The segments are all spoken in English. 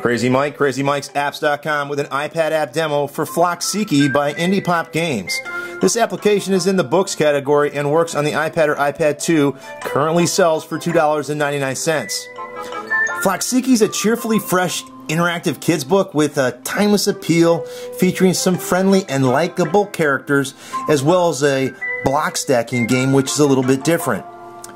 Crazy Mike, CrazyMikesapps.com with an iPad app demo for Floksiki by IndeePop Games. This application is in the books category and works on the iPad or iPad 2, currently sells for $2.99. Floksiki is a cheerfully fresh, interactive kids book with a timeless appeal, featuring some friendly and likable characters, as well as a block stacking game, which is a little bit different.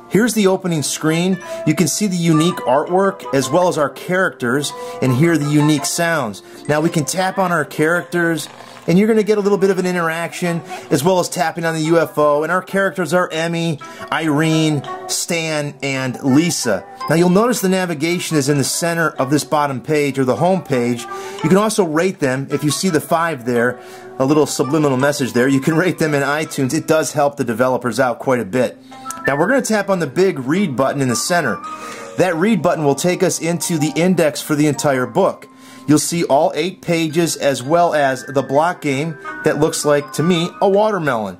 Here's the opening screen. You can see the unique artwork as well as our characters and hear the unique sounds. Now we can tap on our characters and you're going to get a little bit of an interaction as well as tapping on the UFO. And our characters are Emmy, Irene, Stan, and Lisa. Now you'll notice the navigation is in the center of this bottom page or the home page. You can also rate them. If you see the 5 there, a little subliminal message there, you can rate them in iTunes. It does help the developers out quite a bit. Now we're going to tap on the big read button in the center. That read button will take us into the index for the entire book. You'll see all 8 pages as well as the block game that looks like, to me, a watermelon.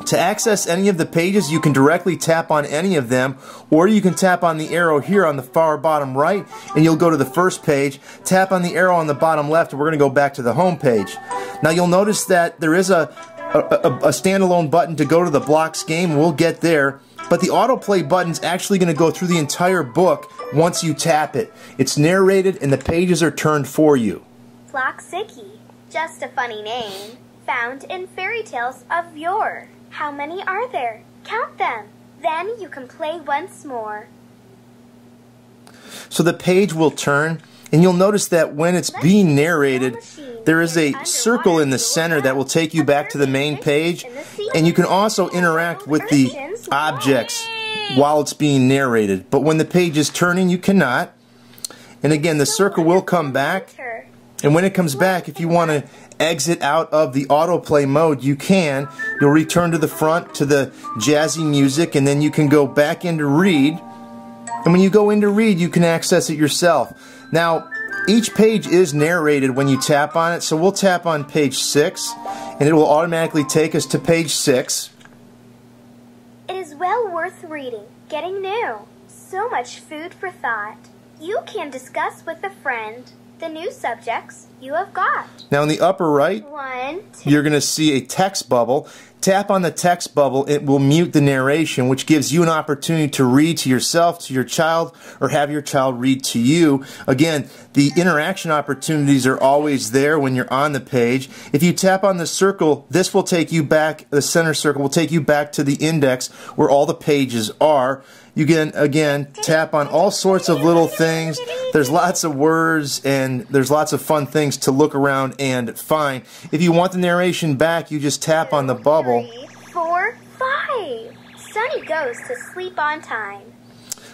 To access any of the pages, you can directly tap on any of them, or you can tap on the arrow here on the far bottom right and you'll go to the first page. Tap on the arrow on the bottom left and we're going to go back to the home page. Now you'll notice that there is a standalone button to go to the blocks game. We'll get there. But the autoplay button's actually going to go through the entire book once you tap it. It's narrated and the pages are turned for you. Floksiki, just a funny name, found in fairy tales of yore. How many are there? Count them. Then you can play once more. So the page will turn, and you'll notice that when it's being narrated, there is a circle in the center that will take you back to the main page, and you can also interact with the objects while it's being narrated. But when the page is turning, you cannot. And again, the circle will come back, and when it comes back, if you want to exit out of the autoplay mode, you can. You'll return to the front to the jazzy music, and then you can go back into read. And when you go into read, you can access it yourself. Now, each page is narrated when you tap on it, so we'll tap on page 6, and it will automatically take us to page 6. It is well worth reading, getting new. So much food for thought. You can discuss with a friend the new subjects you have got. Now in the upper right, you're going to see a text bubble. Tap on the text bubble, it will mute the narration, which gives you an opportunity to read to yourself, to your child, or have your child read to you. Again, the interaction opportunities are always there when you're on the page. If you tap on the circle, this will take you back, the center circle will take you back to the index where all the pages are. You can, again, tap on all sorts of little things. There's lots of words and there's lots of fun things to look around and find. If you want the narration back, you just tap on the bubble. 3, 4, 5. Sonny goes to sleep on time.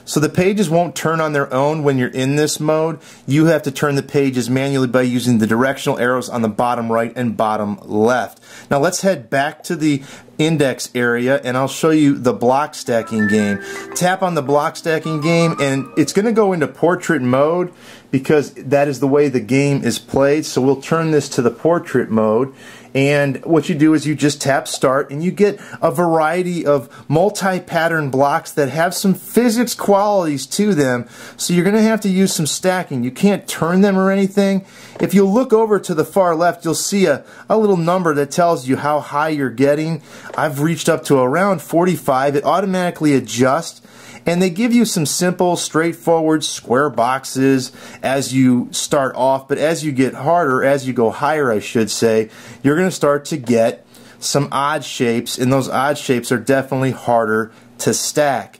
So the pages won't turn on their own when you're in this mode. You have to turn the pages manually by using the directional arrows on the bottom right and bottom left. Now let's head back to the index area and I'll show you the block stacking game. Tap on the block stacking game and it's going to go into portrait mode because that is the way the game is played. So we'll turn this to the portrait mode. And what you do is you just tap start and you get a variety of multi-pattern blocks that have some physics qualities to them. So you're going to have to use some stacking. You can't turn them or anything. If you look over to the far left, you'll see a little number that tells you how high you're getting. I've reached up to around 45. It automatically adjusts. And they give you some simple, straightforward square boxes as you start off, but as you get harder, as you go higher, I should say, you're going to start to get some odd shapes, and those odd shapes are definitely harder to stack.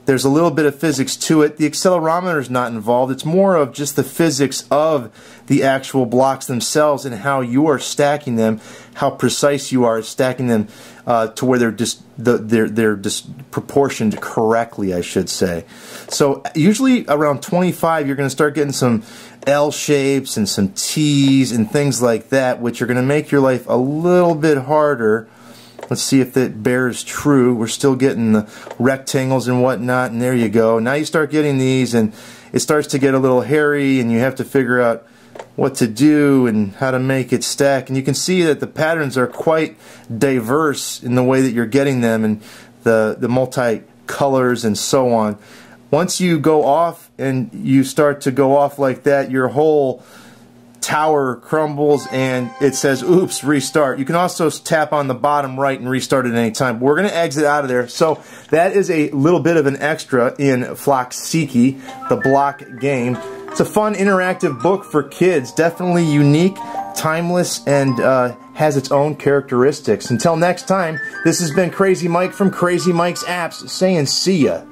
There's a little bit of physics to it. The accelerometer is not involved. It's more of just the physics of the actual blocks themselves and how you are stacking them, how precise you are stacking them to where they're proportioned correctly, I should say. So usually around 25, you're going to start getting some L shapes and some T's and things like that, which are going to make your life a little bit harder. Let's see if that bears true. We're still getting the rectangles and whatnot, and there you go. Now you start getting these, and it starts to get a little hairy, and you have to figure out what to do and how to make it stack. And you can see that the patterns are quite diverse in the way that you're getting them, and the multi-colors and so on. once you go off and you start to go off like that, your whole tower crumbles and it says, oops, restart. You can also tap on the bottom right and restart at any time. We're going to exit out of there. So that is a little bit of an extra in Floksiki, the block game. It's a fun interactive book for kids, definitely unique, timeless, and has its own characteristics. Until next time, this has been Crazy Mike from CrazyMikesapps saying see ya.